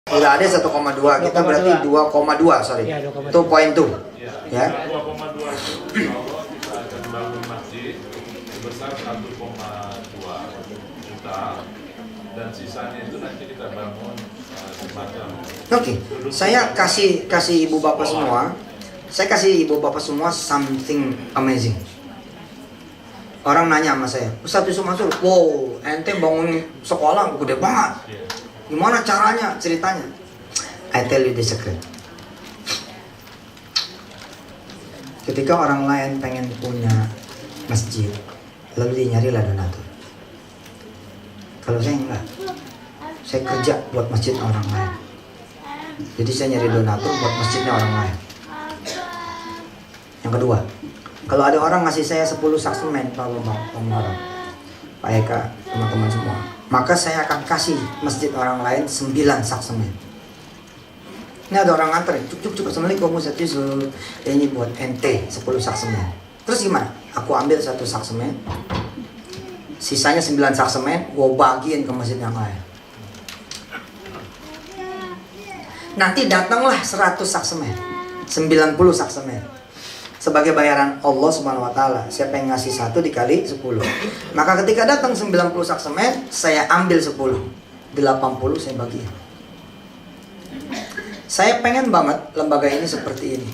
Bila ada 1,2, kita berarti 2,2, sorry. Ya, 2,2. Itu poin tuh. Ya. 2,2 itu insya Allah kita akan bangun masjid sebesar 1,2 juta dan sisanya itu nanti kita bangun semacam. Oke, saya kasih ibu bapak semua. Saya kasih ibu bapak semua something amazing. Orang nanya sama saya, Ustadz Yusuf Mansur, wow, ente bangun sekolah gede banget. Gimana caranya, ceritanya? I tell you the secret. Ketika orang lain pengen punya masjid, lalu dia nyarilah donatur. Kalau saya enggak, saya kerja buat masjid orang lain. Jadi saya nyari donatur buat masjidnya orang lain. Yang kedua, kalau ada orang ngasih saya 10 sak semen, Pak Bambang, Pak Eka, teman-teman semua, maka saya akan kasih masjid orang lain 9 sak semen. Ini ada orang nganter, cuk, assalamualaikum Ustadz Yusuf, ini buat ente 10 sak semen. Terus gimana? Aku ambil 1 sak semen, sisanya 9 sak semen, gue bagiin ke masjid yang lain. Nanti datanglah 100 sak semen, 90 sak semen. Sebagai bayaran Allah Subhanahu wa taala. Siapa yang ngasih 1 dikali 10. Maka ketika datang 90 sak semen, saya ambil 10. 80 saya bagi. Saya pengen banget lembaga ini seperti ini.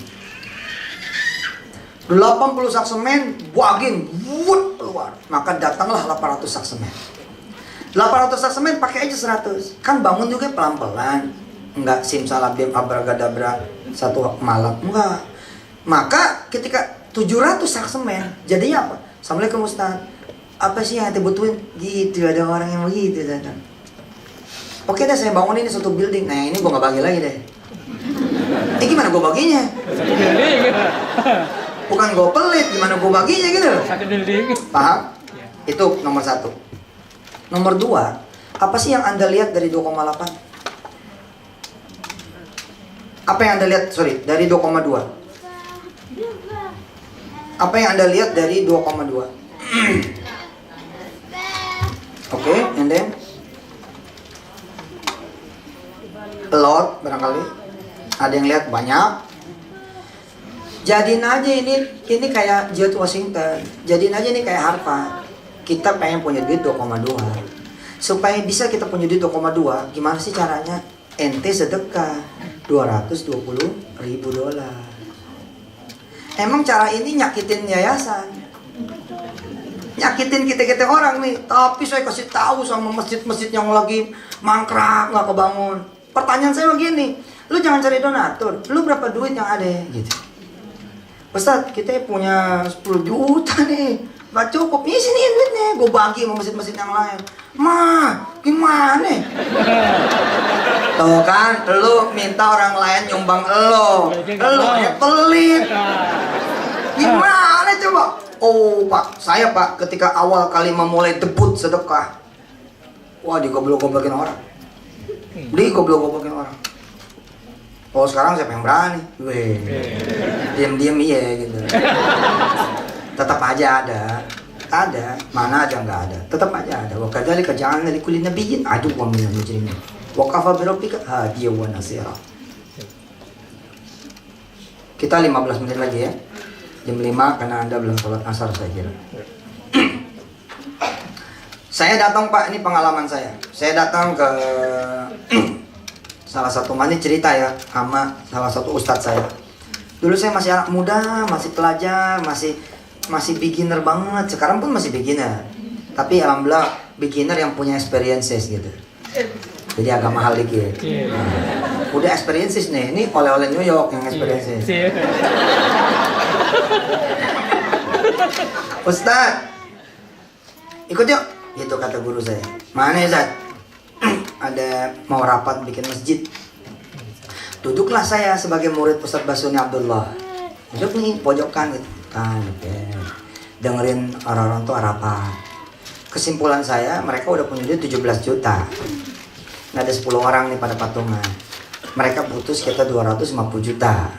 80 sak semen, buagin, wut, keluar. Maka datanglah 800 sak semen. 800 sak semen pakai aja 100. Kan bangun juga pelan-pelan. Enggak simsalabim abragadabra satu malam. Enggak. Maka ketika 700 sak semen, jadinya apa? Assalamualaikum Ustaz. Apa sih yang ente butuhin? Gitu, ada orang yang begitu datang. Oke deh, saya bangun ini satu building. Nah ini gua nggak bagi lagi deh. Gimana gua baginya? Bukan gua pelit, gimana gua baginya gitu? Satu building. Paham? Itu nomor 1. Nomor 2, apa sih yang Anda lihat dari 2,8? Apa yang Anda lihat? Sorry, dari 2,2. Apa yang Anda lihat dari 2,2? Oke, and then a lot barangkali. Ada yang lihat banyak. Jadiin aja ini kayak George Washington. Jadiin aja ini kayak Harvard. Kita pengen punya duit 2,2. Supaya bisa kita punya duit 2,2, gimana sih caranya? Ente sedekah $220.000. Emang cara ini nyakitin yayasan, nyakitin kita orang nih. Tapi saya kasih tahu sama masjid-masjid yang lagi mangkrak nggak kebangun. Pertanyaan saya begini, lu jangan cari donatur, lu berapa duit yang ada gitu. Ustadz, kita punya 10 juta nih, nggak cukup. Ini sini duitnya, gue bagi sama masjid-masjid yang lain. Gimana? Tuh kan, lu minta orang lain nyumbang lu ya pelit. Gimana coba? Oh Pak, saya Pak ketika awal kali memulai debut sedekah, wah digoblok-goblokin orang. Oh sekarang siapa yang berani? Diam-diam iya gitu. Tetap aja ada, mana aja nggak ada, tetap aja ada. Wa kadzalika ja'alna likulli nabiyyin aduwwan minal mujrimin. Wa kafa bi rabbika hadiyan wa nasira. Kita 15 menit lagi ya. Jam 5 karena Anda belum sholat asar saya kira. Saya datang Pak, ini pengalaman saya. Saya datang ke salah satu mana cerita ya sama salah satu ustadz saya. Dulu saya masih anak muda, masih pelajar, masih beginner banget. Sekarang pun masih beginner. Tapi alhamdulillah beginner yang punya experiences gitu. Jadi agak mahal dikit. Nah, udah experiences nih. Ini oleh-oleh New York yang experiences. Ustaz, ikut yuk. Gitu kata guru saya. Mana ya Ustaz? Ada mau rapat bikin masjid. Duduklah saya sebagai murid Ustaz Basuni Abdullah. Duduk nih pojokan gitu. Kan, dengerin orang-orang tuh rapat. Kesimpulan saya, mereka udah punya duit 17 juta. Nah, ada 10 orang nih pada patungan. Mereka butuh sekitar 250 juta.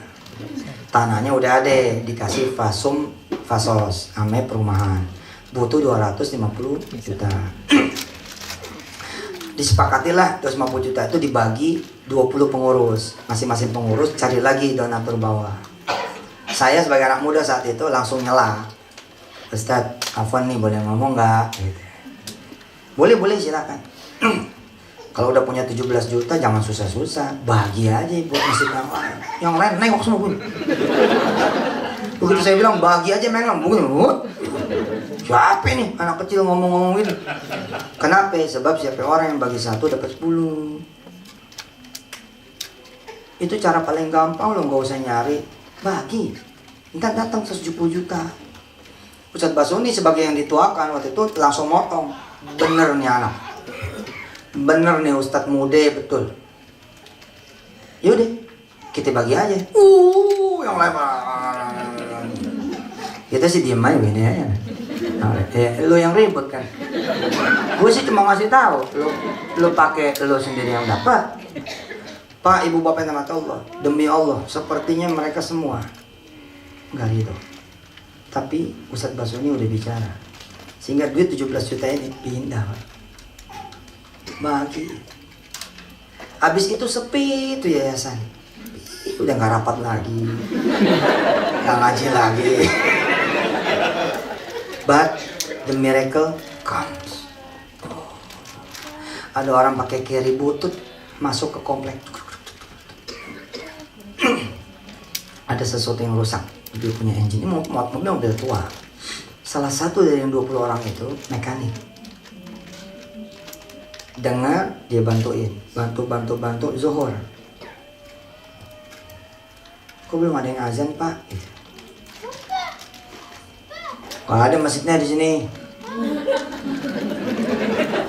Tanahnya udah ada, dikasih fasum, fasos, ame perumahan. Butuh 250 juta. Disepakatilah 250 juta itu dibagi 20 pengurus. Masing-masing pengurus cari lagi donatur bawah. Saya sebagai anak muda saat itu langsung nyela. Ustadz, Afwan nih boleh ngomong nggak? Gitu. Boleh silakan. Kalau udah punya 17 juta jangan susah-susah, bagi aja buat masjid yang lain. Yang lain nengok semua pun. Begitu saya bilang bagi aja memang bukan. Siapa nih anak kecil ngomong-ngomong gitu? Kenapa? Sebab siapa orang yang bagi 1 dapat 10. Itu cara paling gampang lo, nggak usah nyari. Bagi. Ntar datang 170 juta. Ustadz Basuni sebagai yang dituakan waktu itu langsung motong. Bener nih anak. Bener nih Ustadz muda betul. Yaudah kita bagi aja. Yang lain kita sih diem aja gini aja. Lo yang ribut kan. Gue sih cuma ngasih tahu. Lo pakai lo sendiri yang dapat. Pak, ibu, bapak yang nama Allah, demi Allah, sepertinya mereka semua nggak gitu. Tapi Ustadz Basuni udah bicara, sehingga duit 17 juta ini pindah, Pak. Bagi. Habis itu sepi itu yayasan. Udah nggak rapat lagi, nggak ngaji lagi. But the miracle comes. Ada orang pakai carry butut masuk ke komplek. Ada sesuatu yang rusak. Dia punya engine. Ini mobilnya udah tua. Salah satu dari yang 20 orang itu mekanik. Dengar dia bantuin. Bantu zuhur. Kok belum ada yang azan, Pak? Wah, ada masjidnya di sini.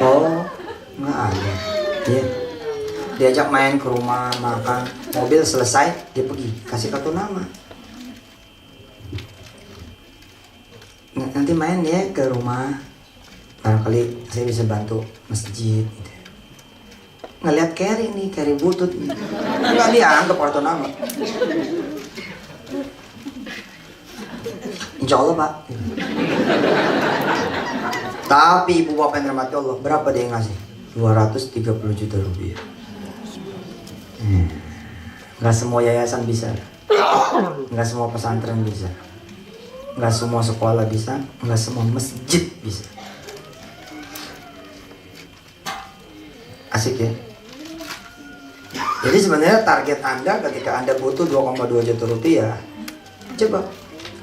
Oh, nggak ada. Iya. Diajak main ke rumah, makan, mobil selesai, dia pergi, kasih kartu nama. Nanti main ya ke rumah, barangkali saya bisa bantu masjid. Gitu. Ngeliat carry nih, carry butut nih, nggak dianggap kartu nama. Insya Allah, Pak. Tapi ibu bapak yang dirahmati Allah, berapa dia yang ngasih? 230 juta rupiah. Nggak semua yayasan bisa, nggak semua pesantren bisa, nggak semua sekolah bisa, nggak semua masjid bisa. Asik ya. Jadi sebenarnya target Anda ketika Anda butuh 2,2 juta rupiah, coba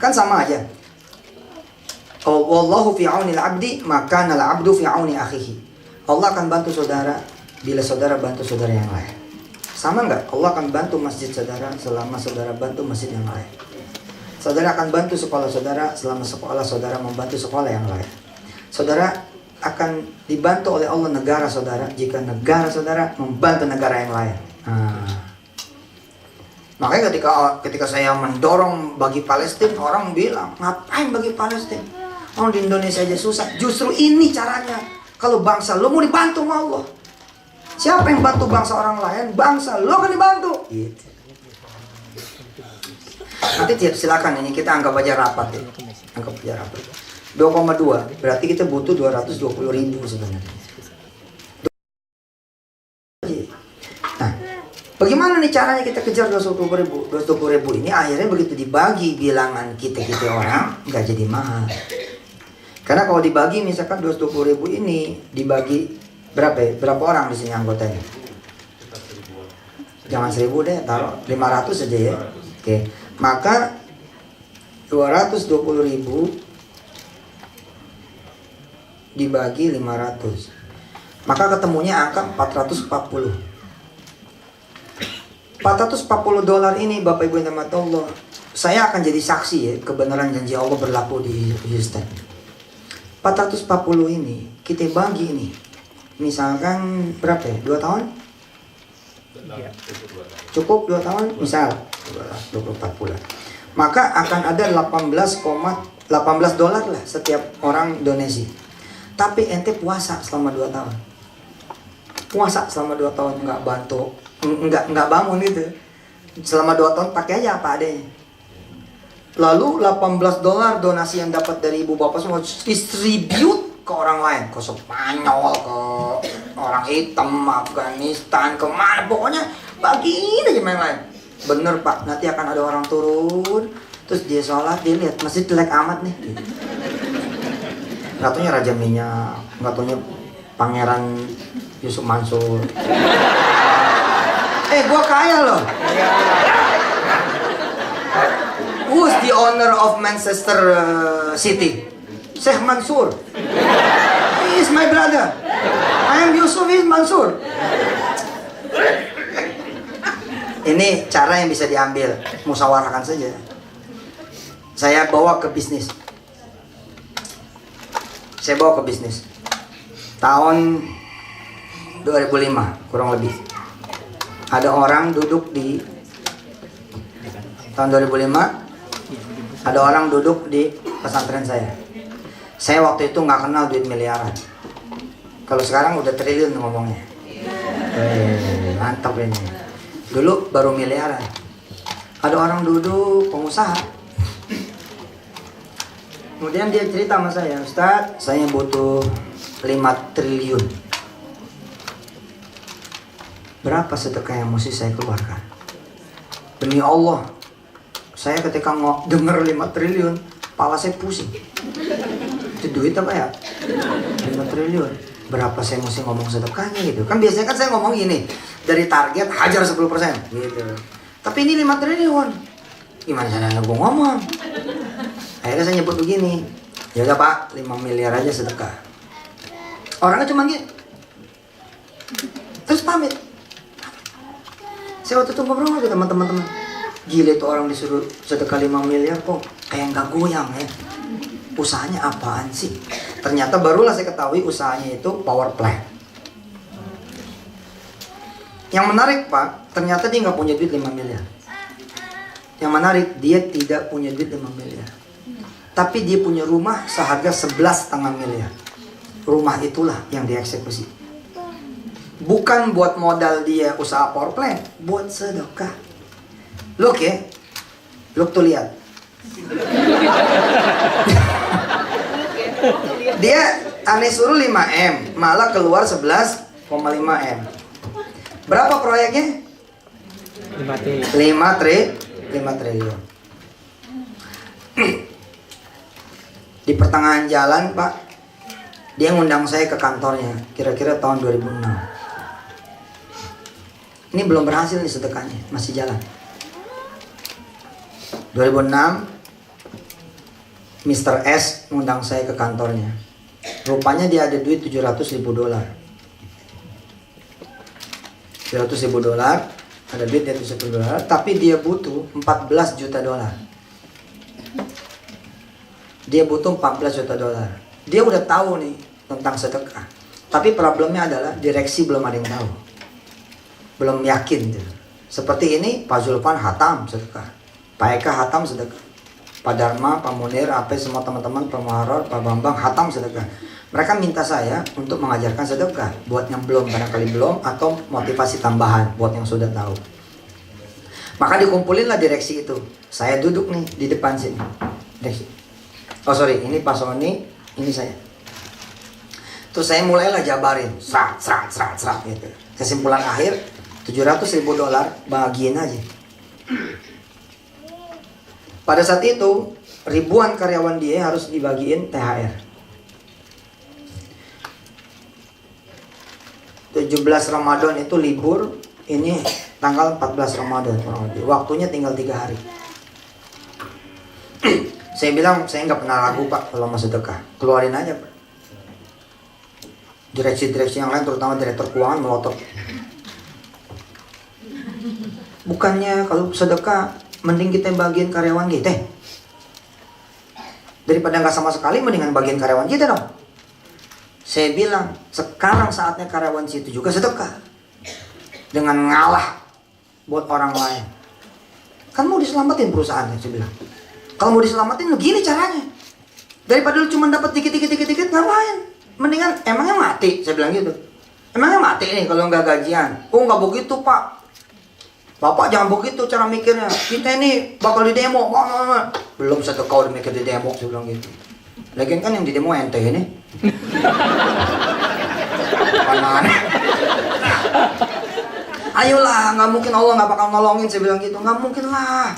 kan sama aja. Wallahu fi auni al-abdi maka al-abdu fi auni akhihi. Allah akan bantu saudara bila saudara bantu saudara yang lain. Sama nggak? Allah akan bantu masjid saudara selama saudara bantu masjid yang lain. Saudara akan bantu sekolah saudara selama sekolah saudara membantu sekolah yang lain. Saudara akan dibantu oleh Allah negara saudara jika negara saudara membantu negara yang lain. Makanya ketika saya mendorong bagi Palestina, orang bilang, ngapain bagi Palestina? Orang di Indonesia aja susah. Justru ini caranya. Kalau bangsa lo mau dibantu sama Allah. Siapa yang bantu bangsa orang lain? Bangsa lo kan dibantu. Gitu. Nanti silakan ini kita anggap aja rapat ya. Anggap aja rapat. 2,2 berarti kita butuh 220.000 sebenarnya. Nah, bagaimana nih caranya kita kejar 220.000? 220.000 ini akhirnya begitu dibagi bilangan kita orang nggak jadi mahal. Karena kalau dibagi misalkan 220.000 ini dibagi berapa ya? Berapa orang di sini anggotanya? Jangan 1.000 deh, taruh 500 aja ya. Oke, maka 220.000 dibagi 500, maka ketemunya angka 440. 440 dolar ini Bapak Ibu yang dirahmati Allah, saya akan jadi saksi ya kebenaran janji Allah berlaku di Houston. 440 ini kita bagi ini, misalkan berapa ya? 2 tahun? Cukup 2 tahun? Misal 24 bulan. Maka akan ada 18 dolar lah setiap orang donasi. Tapi ente puasa selama 2 tahun. Puasa selama 2 tahun nggak bantu, nggak bangun gitu. Selama 2 tahun pakai aja apa adanya. Lalu 18 dolar donasi yang dapat dari ibu bapak semua distribute ke ke orang lain, ke Spanyol, ke orang hitam, Afghanistan, kemana, pokoknya bagiin aja main lain. Bener Pak, nanti akan ada orang turun, terus dia sholat, dia lihat masjid jelek amat nih. Gitu. Nggak taunya Raja Minyak, nggak taunya Pangeran Yusuf Mansur. Gua kaya loh. Who's the owner of Manchester City? Sheikh Mansur. He is my brother. I am Yusuf, he is Mansur. Ini cara yang bisa diambil, musyawarahkan saja. Saya bawa ke bisnis. Tahun 2005 kurang lebih. Ada orang duduk di tahun 2005. Ada orang duduk di pesantren saya. Saya waktu itu nggak kenal duit miliaran. Kalau sekarang udah triliun ngomongnya. Mantap ini. Dulu baru miliaran. Ada orang duduk, pengusaha. Kemudian dia cerita sama saya, Ustadz, saya butuh 5 triliun. Berapa sedekah yang mesti saya keluarkan? Demi Allah, saya ketika denger 5 triliun, kepala saya pusing. Itu duit apa ya? 5 triliun. Berapa saya mesti ngomong sedekahnya gitu. Kan biasanya kan saya ngomong gini, dari target hajar 10% gitu. Tapi ini 5 triliun. Gimana caranya gue ngomong? Akhirnya saya nyebut begini. Ya udah Pak, 5 miliar aja sedekah. Orangnya cuma gitu. Terus pamit. Saya waktu itu ngobrol sama teman-teman. Gila itu orang disuruh sedekah 5 miliar kok kayak nggak goyang ya. Usahanya apaan sih? Ternyata barulah saya ketahui usahanya itu power plant. Yang menarik Pak, ternyata dia nggak punya duit 5 miliar. Yang menarik, dia tidak punya duit 5 miliar. Tapi dia punya rumah seharga 11,5 miliar. Rumah itulah yang dieksekusi. Bukan buat modal dia usaha power plant, buat sedekah. Look ya, look tuh lihat. Dia aneh suruh 5M, malah keluar 11,5M. Berapa proyeknya? 5 triliun. Di pertengahan jalan Pak, dia ngundang saya ke kantornya, kira-kira tahun 2006. Ini belum berhasil nih sedekahnya, masih jalan. 2006 Mr. S ngundang saya ke kantornya. Rupanya dia ada duit $700.000. $700.000, ada duit dia $700.000, tapi dia butuh $14 juta. Dia butuh $14 juta. Dia udah tahu nih tentang sedekah. Tapi problemnya adalah direksi belum ada yang tahu. Belum yakin tuh. Seperti ini Pak Zulfan hatam sedekah. Pak Eka hatam sedekah, Pak Dharma, Pak Munir, apa semua teman-teman, Pak Muharrar, Pak Bambang hatam sedekah. Mereka minta saya untuk mengajarkan sedekah buat yang belum, barangkali belum, atau motivasi tambahan buat yang sudah tahu. Maka dikumpulinlah direksi itu. Saya duduk nih di depan sini. Direksi. Oh sorry, ini Pak Sony, ini saya. Terus saya mulailah jabarin, serat gitu. Kesimpulan akhir, $700.000 bagiin aja. Pada saat itu, ribuan karyawan dia harus dibagiin THR. 17 Ramadan itu libur, ini tanggal 14 Ramadan. Waktunya tinggal 3 hari. Saya bilang, saya nggak pernah ragu Pak kalau mau sedekah. Keluarin aja Pak. Direksi-direksi yang lain, terutama direktur keuangan melotot. Bukannya kalau sedekah mending kita bagian karyawan kita. Daripada nggak sama sekali, mendingan bagian karyawan kita dong. Saya bilang, sekarang saatnya karyawan situ juga sedekah. Dengan ngalah buat orang lain. Kan mau diselamatin perusahaannya, saya bilang. Kalau mau diselamatin, begini caranya. Daripada lu cuma dapat dikit-dikit, ngapain? Mendingan, emangnya mati, saya bilang gitu. Emangnya mati nih kalau nggak gajian? Oh nggak begitu Pak. Bapak jangan begitu cara mikirnya. Kita ini bakal di demo. Belum sedekah udah mikir di demo, saya bilang gitu. Lagian kan yang di demo ente ini. Mana? Ayolah, nggak mungkin Allah nggak bakal nolongin, saya bilang gitu. Nggak mungkin lah.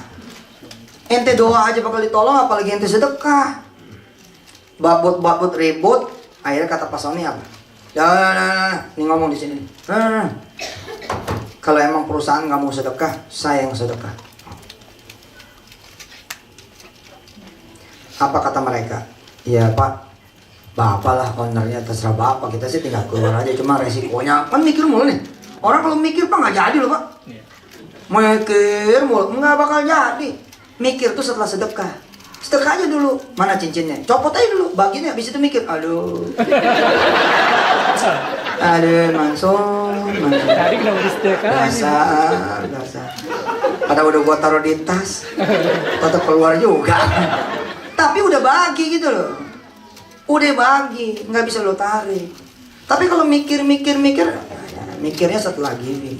Ente doa aja bakal ditolong, apalagi ente sedekah. Babut ribut, akhirnya kata Pak Sony apa? Nah, ini ngomong di sini. Kalau emang perusahaan nggak mau sedekah, saya yang sedekah. Apa kata mereka? Ya Pak, Bapak lah ownernya, terserah Bapak, kita sih tinggal keluar aja, cuma resikonya kan mikir mulu nih. Orang kalau mikir Pak nggak jadi loh Pak. Mikir mulu nggak bakal jadi. Mikir tuh setelah sedekah. Sedekah aja dulu. Mana cincinnya? Copot aja dulu, bagian habis itu mikir. Aduh. Aduh, Mansur. Tadi kenapa disedekah? Dasar. Padahal udah gua taruh di tas, tetap keluar juga. Tapi udah bagi gitu loh. Udah bagi, nggak bisa lo tarik. Tapi kalau mikirnya setelah giving.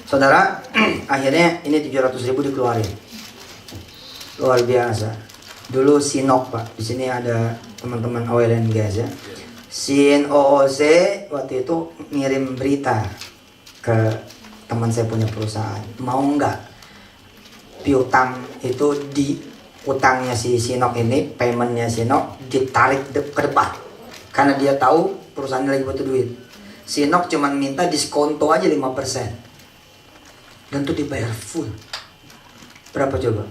Saudara, akhirnya ini 700.000 dikeluarin. Luar biasa. Dulu Sinok Pak, di sini ada teman-teman oil and gas ya. Sin OOC waktu itu ngirim berita ke teman saya punya perusahaan, mau nggak piutang itu di utangnya si Sinok ini, paymentnya Sinok ditarik ke depan karena dia tahu perusahaannya lagi butuh duit. Sinok cuma minta diskonto aja 5% dan tuh dibayar full. Berapa coba?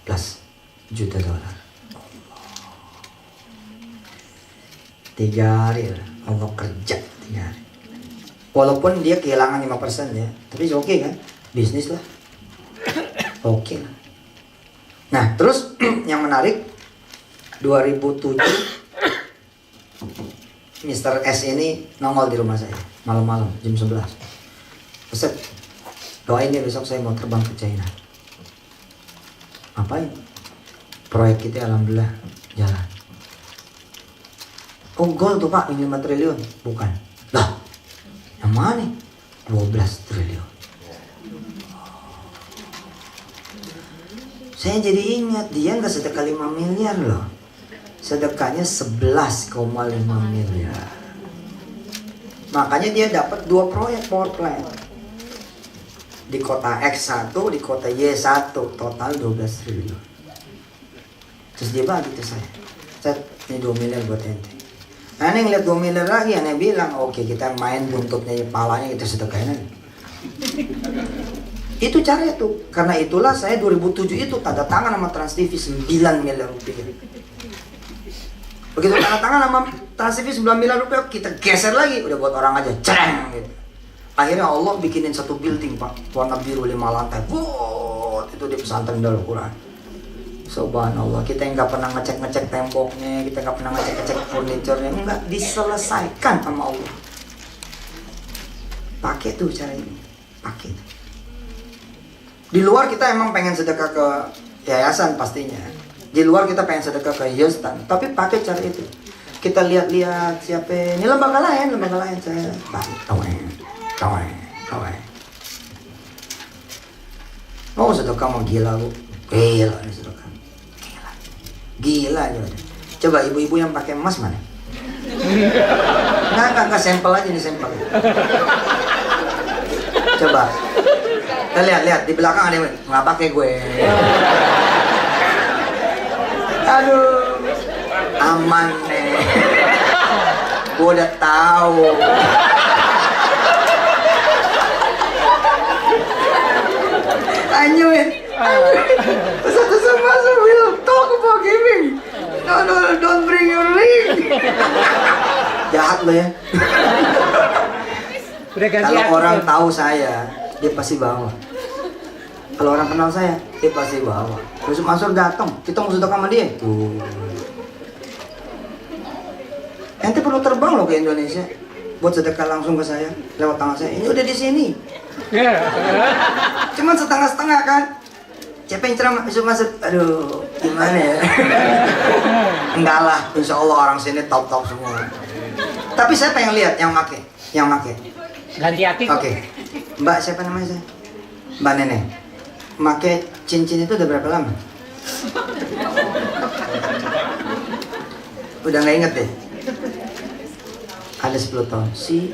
14 juta dolar. 3 hari lah, Allah kerja 3 hari. Walaupun dia kehilangan 5% ya, tapi oke kan, bisnis lah, oke lah. Nah terus yang menarik 2007 Mr. S ini nongol di rumah saya malam-malam jam 11. Ustaz, doain ya besok saya mau terbang ke China. Ngapain? Proyek kita alhamdulillah jalan. Oh goal tuh Pak, ini 5 triliun. Bukan. Lah, yang mana nih? 12 triliun. Saya jadi ingat, dia nggak sedekah 5 miliar loh. Sedekahnya 11,5 miliar. Makanya dia dapat 2 proyek power plant. Di kota X1, di kota Y1, total 12 triliun. Terus dia bagi ke saya. Ini 2 miliar buat ente. Aneh ngeliat 2 miliar lagi, aneh bilang, oke kita main buntutnya, palanya kita sedekahin aja. Itu cara itu. Karena itulah saya 2007 itu tanda tangan sama Trans TV 9 miliar rupiah. Begitu tanda tangan sama Trans TV 9 miliar rupiah, kita geser lagi, udah buat orang aja, cereng gitu. Akhirnya Allah bikinin satu building Pak, warna biru 5 lantai. Wuh, itu di pesantren Darul Quran. Subhanallah, kita yang nggak pernah ngecek temboknya, kita nggak pernah ngecek furniturnya, nggak diselesaikan sama Allah. Pakai tuh cara ini, pakai. Di luar kita emang pengen sedekah ke yayasan pastinya. Di luar kita pengen sedekah ke Houston, tapi pakai cara itu. Kita lihat-lihat siapa ini lembaga lain saya kawan. Oh sedekah mau gila Bu, gila nih sedekah. Gila aja. Coba ibu-ibu yang pakai emas mana? Nggak sampel aja nih sampel. Coba. Kita lihat di belakang ada yang nggak pakai gue. Aduh, aman nih. Gue udah tahu. Anyuin. Satu sama will talk about giving. No, don't bring your ring. Jahat lo ya. Kalau orang tahu saya, dia pasti bawa. Kalau orang kenal saya, dia pasti bawa. Besok Mansur datang, kita mau sedekah sama dia. Tuh. Ente perlu terbang loh ke Indonesia buat sedekah langsung ke saya lewat tangan saya. Ini udah di sini. Cuman setengah-setengah kan. Siapa yang ceramah besok masuk? Aduh, gimana ya? Enggak lah, insya Allah orang sini top semua. Tapi saya pengen lihat yang make. Ganti aki. Oke. Mbak siapa namanya saya? Mbak Nenek. Make cincin itu udah berapa lama? Udah nggak inget deh. Ada 10 tahun. Si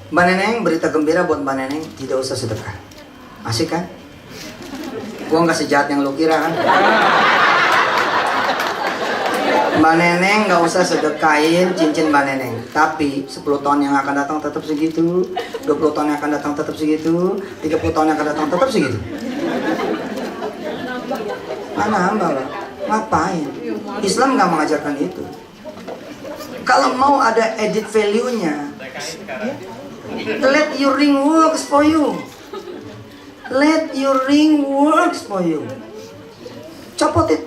Mbak Neneng, berita gembira buat Mbak Neneng, tidak usah sedekah. Asik kan? Gua nggak sejahat yang lo kira kan? Mbak Neneng nggak usah sedekahin cincin Mbak Neneng. Tapi 10 tahun yang akan datang tetap segitu, 20 tahun yang akan datang tetap segitu, 30 tahun yang akan datang tetap segitu. Mana hamba lah? Ngapain? Islam nggak mengajarkan itu. Kalau mau ada added value-nya, let your ring works for you. Let your ring works for you. Copot it.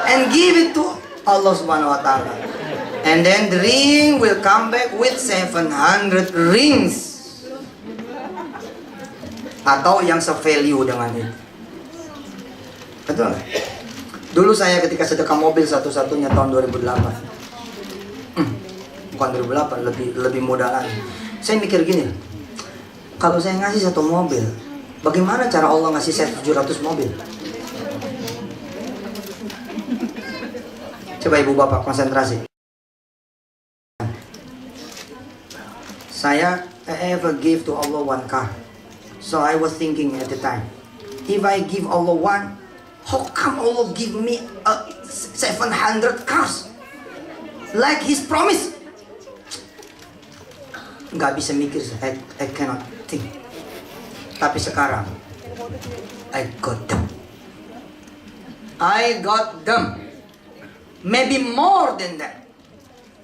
And give it to Allah Subhanahu wa Ta'ala. And then the ring will come back with 700 rings. Atau yang se-value dengan itu. Betul nggak? Dulu saya ketika sedekah mobil satu-satunya tahun 2008. Bukan 2008, lebih muda lagi. Saya mikir gini, kalau saya ngasih satu mobil, bagaimana cara Allah ngasih saya 700 mobil? Coba ibu bapak konsentrasi. I ever give to Allah 1 car. So I was thinking at the time, if I give Allah 1, how come Allah give me 700 cars? Like His promise. Nggak bisa mikir, I cannot think. Tapi sekarang, I got them. Maybe more than that.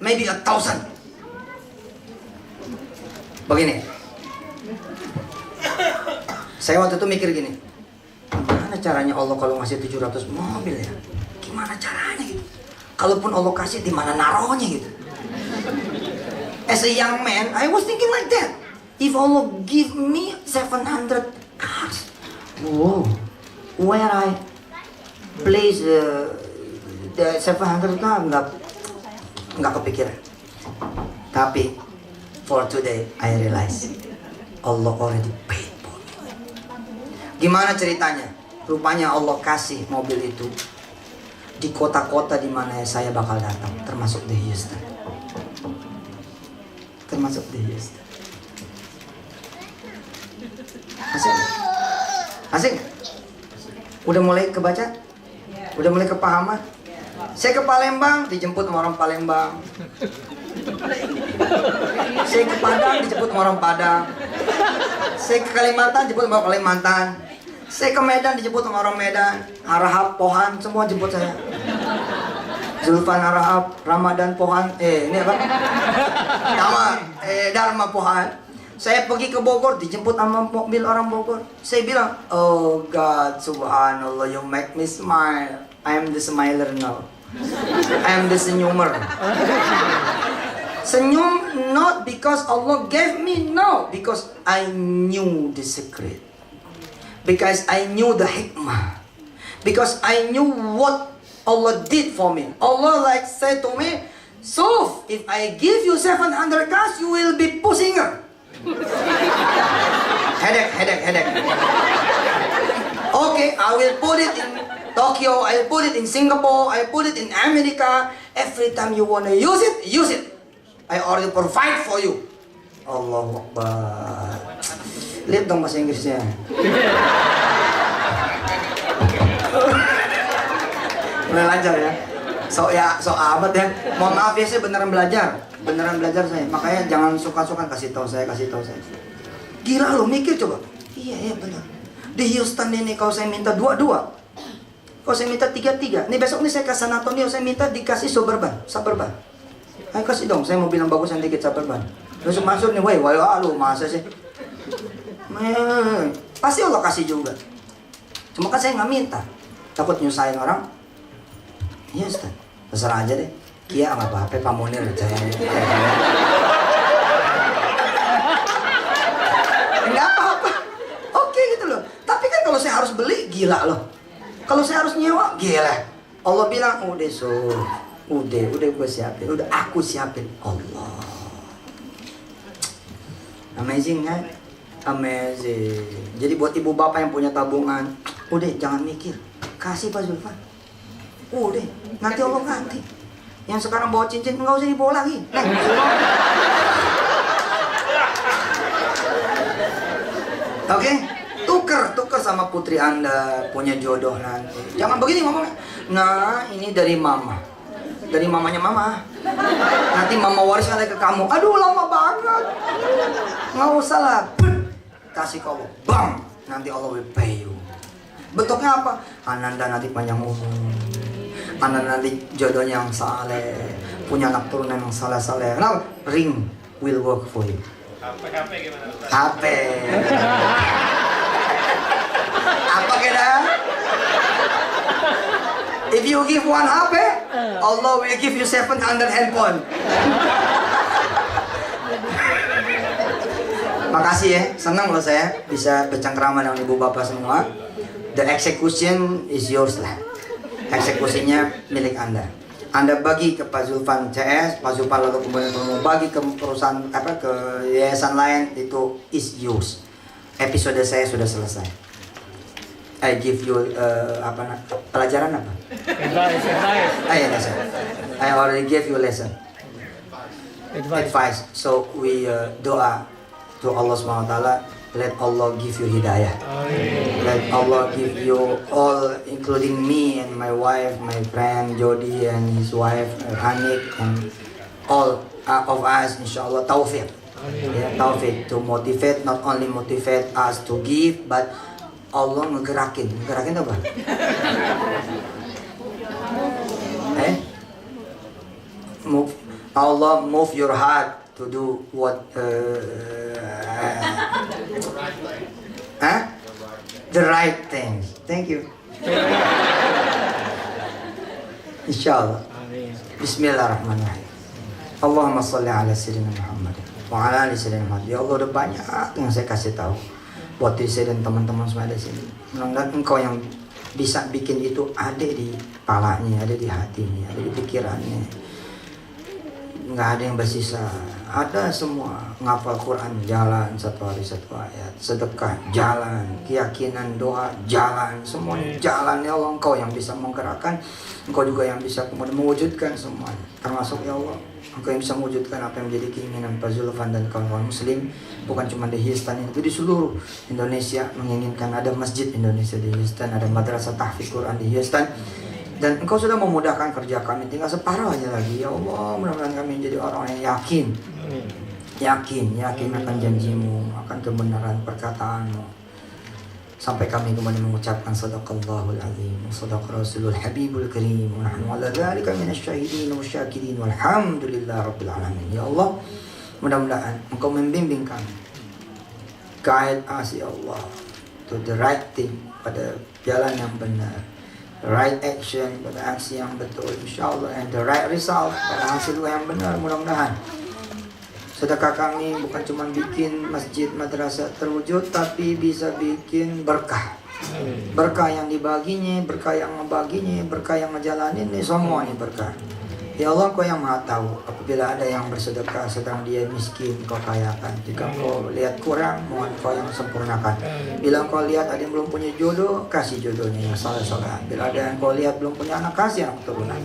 Maybe 1,000. Begini. Saya waktu itu mikir gini, gimana caranya Allah kalau ngasih 700 mobil ya? Gimana caranya gitu? Kalaupun Allah kasih, di mana naruhnya gitu? As a young man, I was thinking like that. If Allah give me 700 cars, wow, where I place the 700 car, nggak kepikiran. Tapi for today, I realize Allah already paid for me. Gimana ceritanya? Rupanya Allah kasih mobil itu di kota-kota di mana saya bakal datang, termasuk di Houston. Asik? Udah mulai kebaca? Udah mulai kepahaman? Saya ke Palembang, dijemput sama orang Palembang. Saya ke Padang, dijemput sama orang Padang. Saya ke Kalimantan, dijemput sama orang Kalimantan. Saya ke Medan, dijemput sama orang Medan. Harahap, Pohan, semua jemput saya. Zulfan Harahap, Ramadan Pohan, ini apa? Dharma Pohan. Saya pergi ke Bogor, dijemput sama mobil orang Bogor. Saya bilang, oh God, subhanallah, you make me smile. I am the smiler now. I am the senyumer. Senyum not because Allah gave me, no, because I knew the secret. Because I knew the hikmah. Because I knew what Allah did for me. Allah like said to me, so if I give you 700 cars, you will be pussinger. Headache. Okay, I will put it in Tokyo, I will put it in Singapore, I put it in America. Every time you wanna use it. I already provide for you. Allahu Akbar. Lihat dong bahasa Inggrisnya. Mulai lancar ya. So amat ya. Mohon maaf ya, saya beneran belajar saya. Makanya jangan suka-suka kasih tahu saya. Gila lo, mikir coba. Iya benar. Di Houston ini kalau saya minta 2-2, kalau saya minta 3-3, nih besok nih saya ke San Antonio, saya minta dikasih Suburban. Ayo kasih dong, saya mau bilang bagus yang dikit Suburban. Terus masuk nih, wah lu masa sih? Pasti Allah kasih juga. Cuma kan saya nggak minta, takut nyusahin orang. Iya Ustaz, terserah aja deh. Kia nggak apa-apa, Pak Munir saya. Nggak apa-apa, oke gitu loh. Tapi kan kalau saya harus beli, gila loh. Kalau saya harus nyewa, gila. Allah bilang, udah gue siapin, udah aku siapin. Allah, amazing kan? Amazing. Jadi buat ibu bapak yang punya tabungan, udah jangan mikir. kasih Pak Zulfan. Udah, nanti Allah ganti. Yang sekarang bawa cincin nggak usah dibawa lagi. Nah, oke, tuker sama putri Anda punya jodoh nanti. Jangan begini ngomongnya. Nah, ini dari mama, dari mamanya mama. Nanti mama wariskan lagi ke kamu. Aduh, lama banget. Nggak usah lah. Kasih ke Allah, bang. Nanti Allah will pay you. Bentuknya apa? Ananda nanti panjang umur. Ananda nanti jodohnya yang saleh, punya anak turunan yang saleh-saleh. Kenapa? Ring will work for you. HP gimana? HP. Apa kira? If you give one HP, Allah will give you 700 handphone. Makasih ya, senang loh saya bisa bercengkrama dengan ibu bapak semua. The execution is yours lah. Eksekusinya milik Anda. Anda bagi ke Pak Zulfan CS, Pak Zulfan lalu kemudian mau bagi ke perusahaan ke yayasan lain, itu is yours. Episode saya sudah selesai. I give you pelajaran apa? Advice. Lesson. I already gave you lesson. Advice. So we doa to Allah SWT. Let Allah give you hidayah. Let Allah give you all, including me and my wife, my friend Jody and his wife Hanik, and all of us, insyaAllah, taufiq. Yeah, taufiq to motivate, not only motivate us to give, but Allah ngegerakin apa? Allah move your heart to do what the right things. Thank you. Insyaallah. Bismillahirrahmanirrahim. Allahumma sholli ala sayyidina Muhammad wa ala ali sayyidina Muhammad. Ya Allah, udah banyak yang saya kasih tahu buat diri saya dan teman-teman semua di sini. Mudah-mudahan engkau yang bisa bikin itu ada di kepalanya, ada di hatinya, ada di pikirannya. Nggak ada yang bersisa, ada semua. Ngapal Quran jalan, satu hari satu ayat, sedekah jalan, keyakinan doa jalan, semuanya jalan. Ya Allah, engkau yang bisa menggerakkan, engkau juga yang bisa kemudian mewujudkan semuanya, termasuk ya Allah engkau yang bisa mewujudkan apa yang menjadi keinginan Pak Zulfan dan kawan-kawan muslim, bukan cuma di Houston, itu di seluruh Indonesia. Menginginkan ada masjid Indonesia di Houston, ada madrasah tahfiz Quran di Houston. Dan engkau sudah memudahkan kerja kami, tinggal separuh aja lagi. Ya Allah, mudah-mudahan kami menjadi orang yang yakin akan janjimu, akan kebenaran perkataanmu, sampai kami kembali mengucapkan sadaqallahul azim, sadaqa rasulul habibul karim, wa nahnu ala dzalika minasyahidin wasyakirin walhamdulillah rabbil alamin. Ya Allah, mudah-mudahan engkau membimbing kami, guide us ya Allah to the right thing, pada jalan yang benar, right action, pada aksi yang betul, insyaallah, and the right result, pada hasil yang benar. Mudah-mudahan sedekah kami bukan cuma bikin masjid madrasah terwujud, tapi bisa bikin berkah. Berkah yang dibaginya, berkah yang membaginya, berkah yang ngejalanin, ini semua ini berkah. Ya Allah, Kau yang maha tahu. Apabila ada yang bersedekah sedang dia miskin, Kau kayakan. Jika Kau lihat kurang, mohon Kau yang sempurnakan. Bila Kau lihat ada yang belum punya jodoh, kasih jodohnya yang saleh-saleh. Bila ada yang Kau lihat belum punya anak, kasih anak keturunan.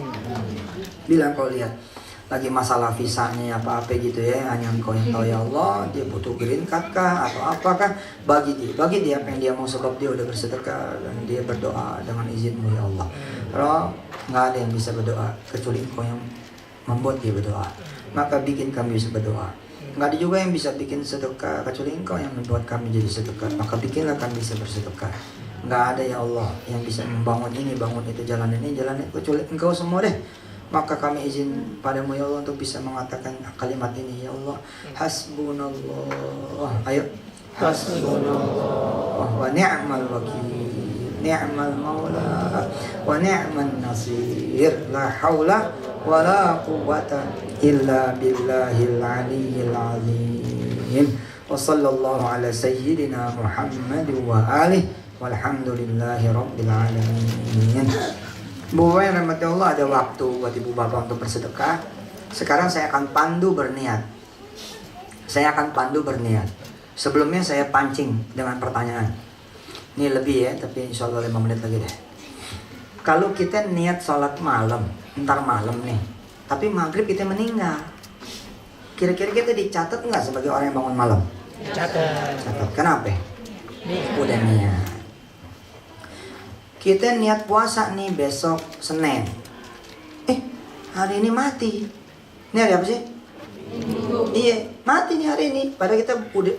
Bila Kau lihat lagi masalah visanya apa-apa gitu ya, hanya Engkau yang tahu ya Allah, dia butuh green card kah atau apakah, bagi dia apa yang dia mau, sebab dia udah bersedekah dan dia berdoa dengan izinmu ya Allah. Kalau nggak ada yang bisa berdoa kecuali Engkau yang membuat dia berdoa, maka bikin kami bisa berdoa. Nggak ada juga yang bisa bikin sedekah kecuali Engkau yang membuat kami jadi sedekah, maka bikinlah kami bisa bersedekah. Nggak ada ya Allah yang bisa membangun ini, bangun itu, jalan ini, jalan itu, kecuali Engkau semua deh. Maka kami izin padamu ya Allah untuk bisa mengatakan kalimat ini ya Allah. Hasbunallah. Ayo. Hasbunallah wa ni'mal wakil, ni'mal maula wa ni'man nasir. La haula wa la quwwata illa billahil aliyyil azim. Wa sallallahu ala sayyidina Muhammad wa alihi walhamdulillahi rabbil alamin. Bu Bapak yang rahmati Allah, ada waktu buat Ibu Bapak untuk bersedekah. Sekarang saya akan pandu berniat. Sebelumnya saya pancing dengan pertanyaan. Ini lebih ya, tapi insya Allah 5 menit lagi deh. Kalau kita niat sholat malam, ntar malam nih, tapi maghrib kita meninggal, kira-kira kita dicatat nggak sebagai orang yang bangun malam? Catat. Catat. Kenapa? Nih. Udah niat. Kita niat puasa nih besok Senin. Hari ini mati. Ini hari apa sih? Iya, mati nih hari ini. Padahal kita udah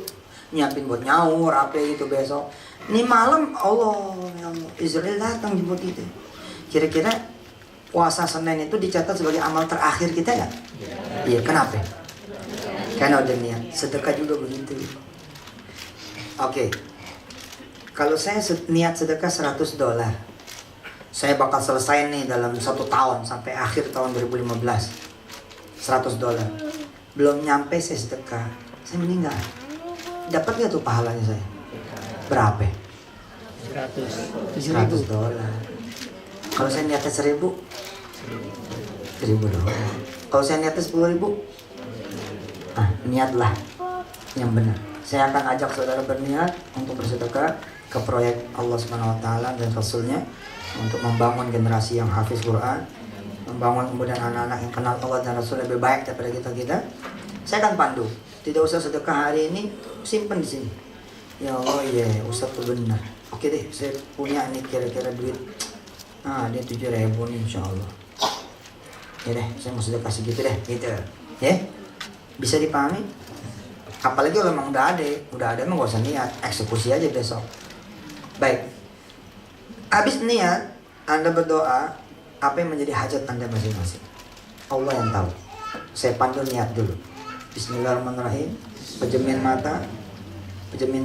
nyiapin buat nyaur apa gitu besok. Nih malam Allah, ya Allah, Israel datang jemput kita. Kira-kira puasa Senin itu dicatat sebagai amal terakhir kita nggak? Iya, kenapa? Karena udah niat. Sedekah juga begitu. Oke. Kalau saya niat sedekah $100, saya bakal selesai nih dalam 1 tahun sampai akhir tahun 2015. $100. Belum nyampe saya sedekah, saya meninggal. Dapat nggak tuh pahalanya saya? Berapa? $100. Kalau saya niatnya 1.000, $1.000. Kalau saya niatnya 10.000, niatlah yang benar. Saya akan ajak saudara berniat untuk bersedekah ke proyek Allah Subhanahu Wa Taala dan Rasulnya untuk membangun generasi yang hafiz Quran, membangun kemudian anak-anak yang kenal Allah dan Rasul lebih baik daripada kita. Saya akan pandu. Tidak usah sedekah hari ini, simpen di sini. Ya Allah, ya Ustaz tuh benar. Oke deh, saya punya nih kira-kira duit. Dia 7.000 nih insya Allah. Ya deh, saya mau sedekah segitu deh, gitu. Ya, bisa dipahami? Apalagi kalau memang udah ada memang gak usah niat, eksekusi aja besok. Baik. Habis niat, Anda berdoa, apa yang menjadi hajat Anda masing-masing? Allah yang tahu. Saya pandu niat dulu. Bismillahirrahmanirrahim. Pejemin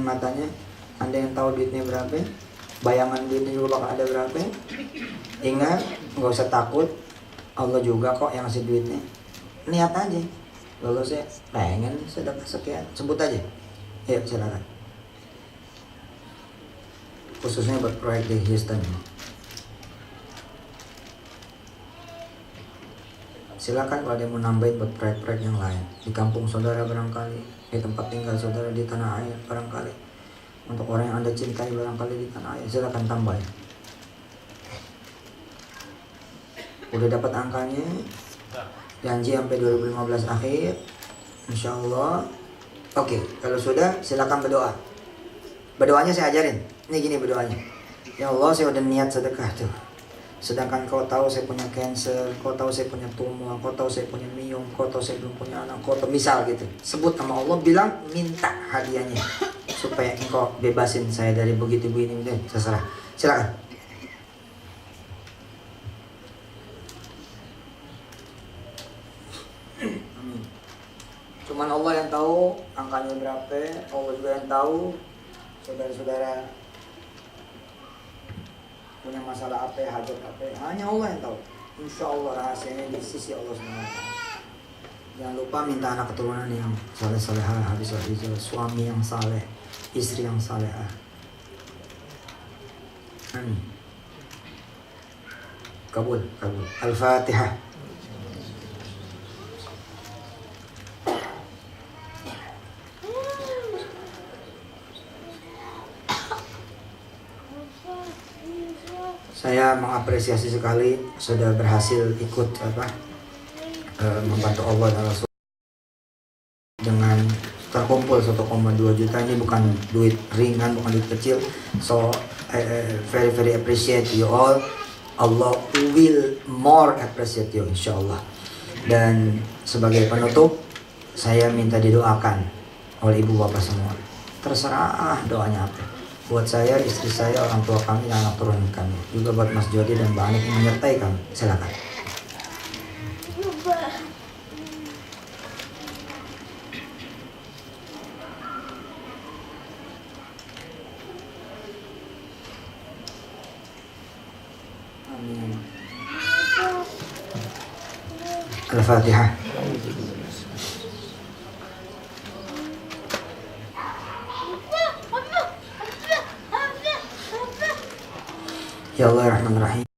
matanya. Anda yang tahu duitnya berapa? Bayangan duitnya juga bakal ada berapa? Ingat, nggak usah takut. Allah juga kok yang ngasih duitnya. Niat aja. Lalu saya pengen sedekah sekian, sebut aja. Ya silakan. Khususnya buat proyek di Houston. Silakan kalau ada yang mau nambahin buat proyek-proyek yang lain. Di kampung saudara barangkali, di tempat tinggal saudara di tanah air barangkali. Untuk orang yang Anda cintai barangkali di tanah air, silakan tambah. Udah dapat angkanya? Janji sampai 2015 akhir, insya Allah. Oke, kalau sudah silakan berdoa. Berdoanya saya ajarin. Ini gini berdoanya. Ya Allah, saya udah niat sedekah tuh. Sedangkan kau tahu saya punya cancer, kau tahu saya punya tumor, kau tahu saya punya miom, kau tahu saya belum punya anak, kau tahu misal gitu. Sebut nama Allah, bilang minta hadiahnya supaya engkau bebasin saya dari begitu begini, terserah. Silakan. Cuman Allah yang tahu angkanya berapa, Allah juga yang tahu saudara-saudara punya masalah apa, hajat apa, hanya Allah yang tahu. Insya Allah rahasianya di sisi Allah SWT. Jangan lupa minta anak keturunan yang saleh-salehah, habis-habis, suami yang saleh, istri yang salehah. Amin. Kabul. Al-Fatihah. Saya mengapresiasi sekali sudah berhasil ikut membantu Allah dan Rasul dengan terkumpul 1,2 juta. Ini bukan duit ringan, bukan duit kecil. So very appreciate you all. Allah will more appreciate you insyaallah. Dan sebagai penutup, saya minta didoakan oleh ibu bapak semua. Terserah doanya apa. Buat saya, istri saya, orang tua kami, dan anak turunan kami. Juga buat Mas Jody dan Mbak Anik yang menyertai kami. Silakan. Amin. Al-Fatihah. Ya Allah, Rahman Rahim.